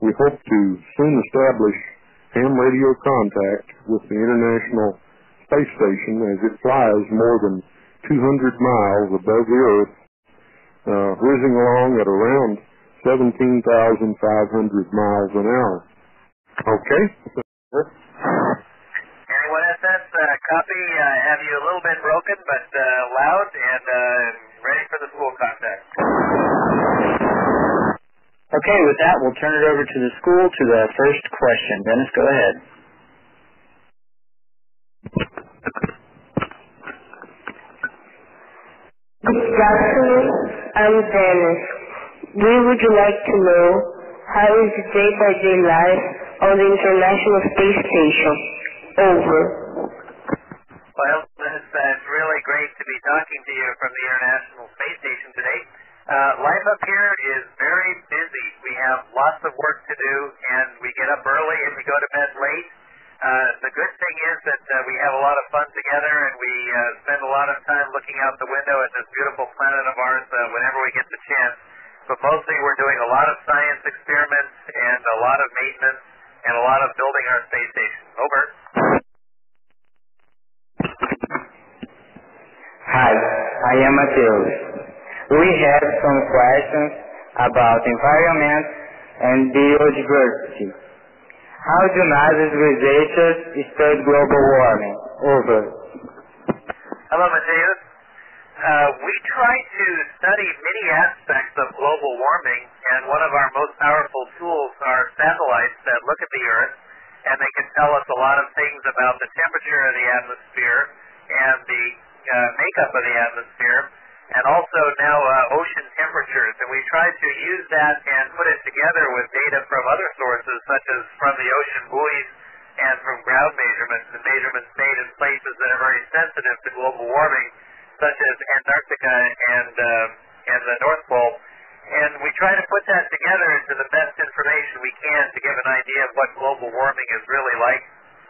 We hope to soon establish ham radio contact with the International Space Station as it flies more than 200 miles above the Earth, whizzing along at around 17,500 miles an hour. Okay? Anyone SS, copy. Have you a little bit broken, but loud and ready for the school contact. Okay, with that, we'll turn it over to the school to the first question. Dennis, go ahead. Good afternoon, I'm Dennis. We would like to know how is the day-by-day life on the International Space Station? Over. Well, it's really great to be talking to you from the International Space Station today. Life up here is very busy. We have lots of work to do, and we get up early and we go to bed late. The good thing is that we have a lot of fun together, and we spend a lot of time looking out the window at this beautiful planet of ours whenever we get the chance. But mostly we're doing a lot of science experiments and a lot of maintenance and a lot of building our space station. Over. Hi, I am Mateus. We have some questions about environment and biodiversity. How do NASA's researchers study global warming? Over. Hello, Mateus. We try to study many aspects of global warming, and one of our most powerful tools are satellites that look at the Earth, and they can tell us a lot of things about the temperature of the atmosphere and the makeup of the atmosphere, and also now ocean temperatures. And we try to use that and put it together with data from other sources, such as from the ocean buoys and from ground measurements, and measurements made in places that are very sensitive to global warming, such as Antarctica and the North Pole. And we try to put that together into the best information we can to give an idea of what global warming is really like.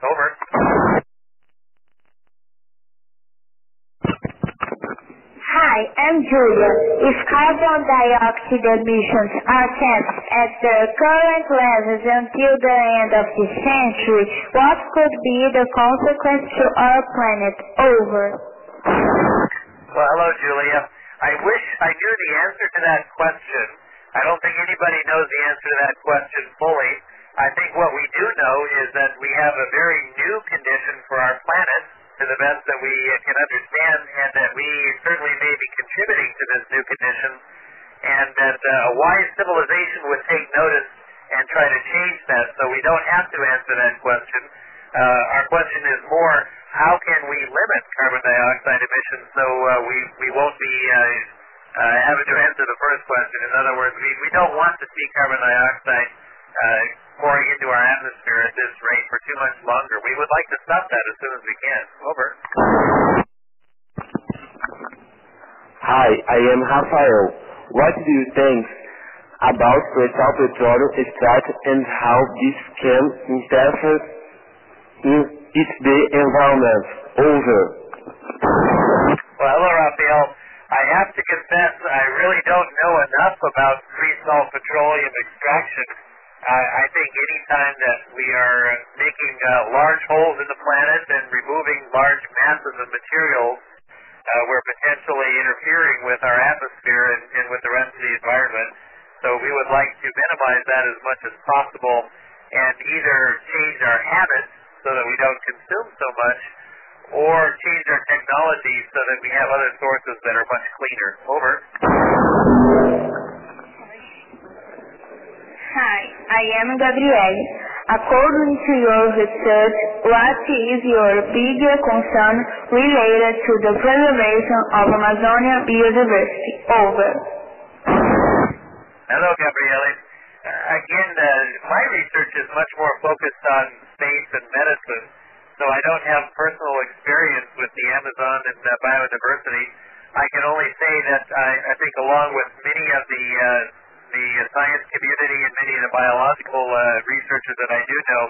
Over. Hi, I'm Julia. If carbon dioxide emissions are kept at the current levels until the end of the century, what could be the consequence to our planet? Over. Well, hello, Julia. I wish I knew the answer to that question. I don't think anybody knows the answer to that question fully. I think what we do know is that we have a very new condition for our planet, to the best that we can understand, and that we certainly may be contributing to this new condition, and that a wise civilization would take notice and try to change that, so we don't have to answer that question. Our question is more, how can we limit carbon dioxide emissions so we won't be having to answer the first question? In other words, we don't want to see carbon dioxide pouring into our atmosphere at this rate for too much longer. We would like to stop that as soon as we can. Over. Hi, I am Rafael. What do you think about pre-salt petroleum extract and how this can interfere in the environment? Over. Well, hello, Rafael. I have to confess I really don't know enough about pre-salt petroleum extraction. I think any time that we are making large holes in the planet and removing large masses of materials, we're potentially interfering with our atmosphere and with the rest of the environment. So we would like to minimize that as much as possible and either change our habits so that we don't consume so much, or change our technology so that we have other sources that are much cleaner. Over. Hi, I am Gabrielle. According to your research, what is your bigger concern related to the preservation of Amazonian biodiversity? Over. Hello, Gabrielle. Again, my research is much more focused on space and medicine, so I don't have personal experience with the Amazon and biodiversity. I can only say that I think along with many of the science community and many of the biological researchers that I do know,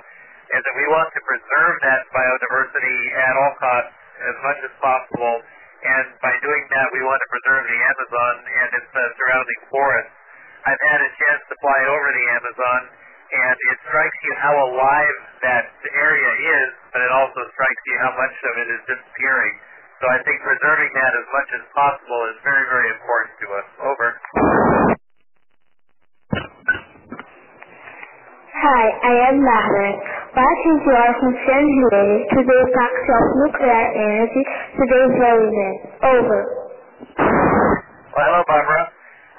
is that we want to preserve that biodiversity at all costs as much as possible, and by doing that we want to preserve the Amazon and its surrounding forests. I've had a chance to fly over the Amazon, and it strikes you how alive that area is, but it also strikes you how much of it is disappearing. So I think preserving that as much as possible is very, very important to us. Over. Hi, I am Barrett. What is your concern related to the impact of nuclear energy to the environment? Over. Well, hello, Barbara.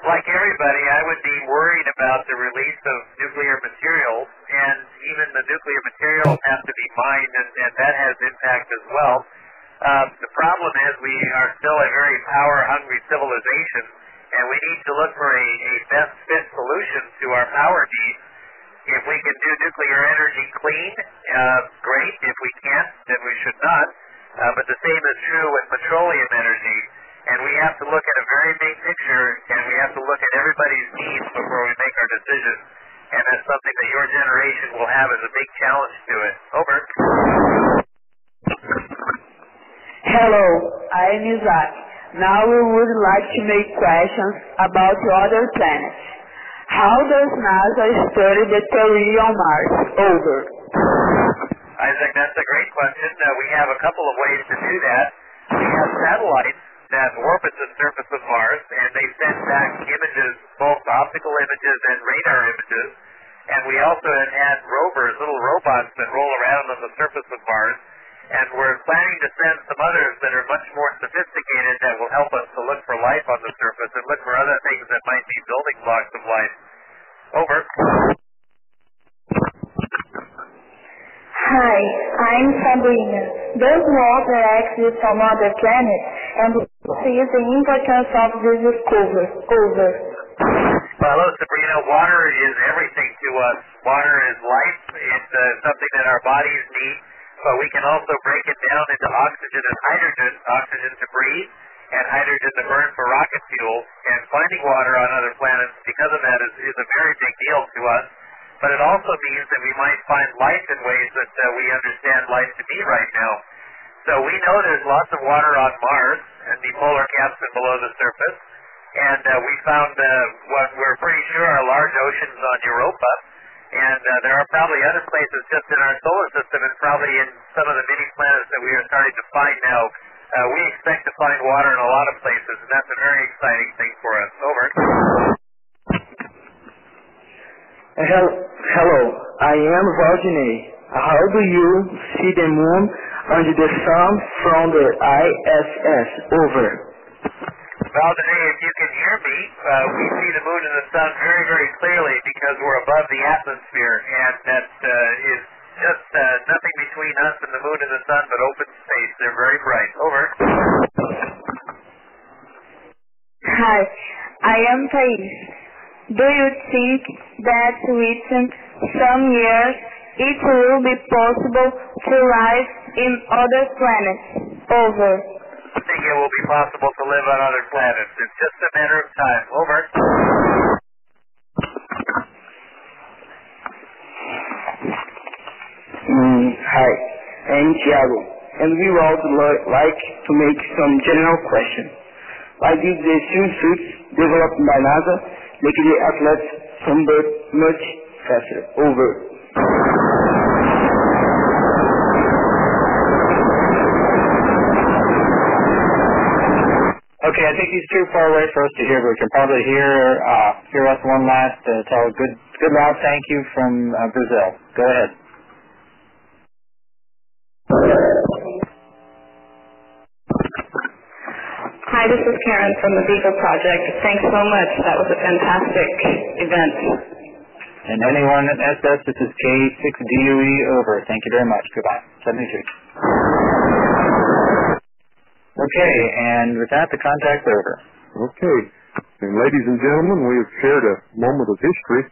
Like everybody, I would be worried about the release of nuclear materials, and even the nuclear materials have to be mined, and that has impact as well. The problem is we are still a very power-hungry civilization, and we need to look for a best fit solution to our power needs. If we can do nuclear energy clean, great. If we can't, then we should not. But the same is true with petroleum energy. And we have to look at a very big picture, and we have to look at everybody's needs before we make our decisions. And that's something that your generation will have as a big challenge to it. Over. Hello, I am Isaac. Now we would like to make questions about other planets. How does NASA study the terrain on Mars? Over. Isaac, that's a great question. We have a couple of ways to do that. We have satellites that orbit the surface of Mars, and they send back images, both optical images and radar images. And we also have had rovers, little robots that roll around on the surface of Mars. And we're planning to send some others that are much more sophisticated that will help us to look for life on the surface and look for other things that might be building blocks of life. Over. Hi, I'm Sabrina. Does water exist on other planets? And what is the importance of this discovery? Over. Well, hello, Sabrina. Water is everything to us. Water is life. It's something that our bodies need. But we can also break it down into oxygen and hydrogen, oxygen to breathe, and hydrogen to burn for rocket fuel. And finding water on other planets, because of that, is a very big deal to us. But it also means that we might find life in ways that we understand life to be right now. So we know there's lots of water on Mars and the polar caps and below the surface. And we found what we're pretty sure are large oceans on Europa. And there are probably other places just in our solar system and probably in some of the many planets that we are starting to find now. We expect to find water in a lot of places, and that's a very exciting thing for us. Over. Hello, I am Valdinei. How do you see the moon and the sun from the ISS? Over. Valdinei, if you can hear me, we see the moon and the sun very, very clearly because we're above the atmosphere, and that is just nothing between us and the moon and the sun but open space. They're very bright. Over. Hi, I am Thais. Do you think that within some years it will be possible to live in other planets? Over. I think it will be possible to live on other planets. It's just a matter of time. Over. Hi, I'm Thiago, and we would like to make some general questions. Why did the swimsuits developed by NASA make the athletes sunburn much faster? Over. Okay, I think he's too far away for us to hear, but we can probably hear us one last good loud thank you from Brazil. Go ahead. Hi, this is Karen from the Beagle Project. Thanks so much. That was a fantastic event. And anyone at SS, this is K6DUE over. Thank you very much. Goodbye. 73. Okay, and with that, the contact's over. Okay. And ladies and gentlemen, we have shared a moment of history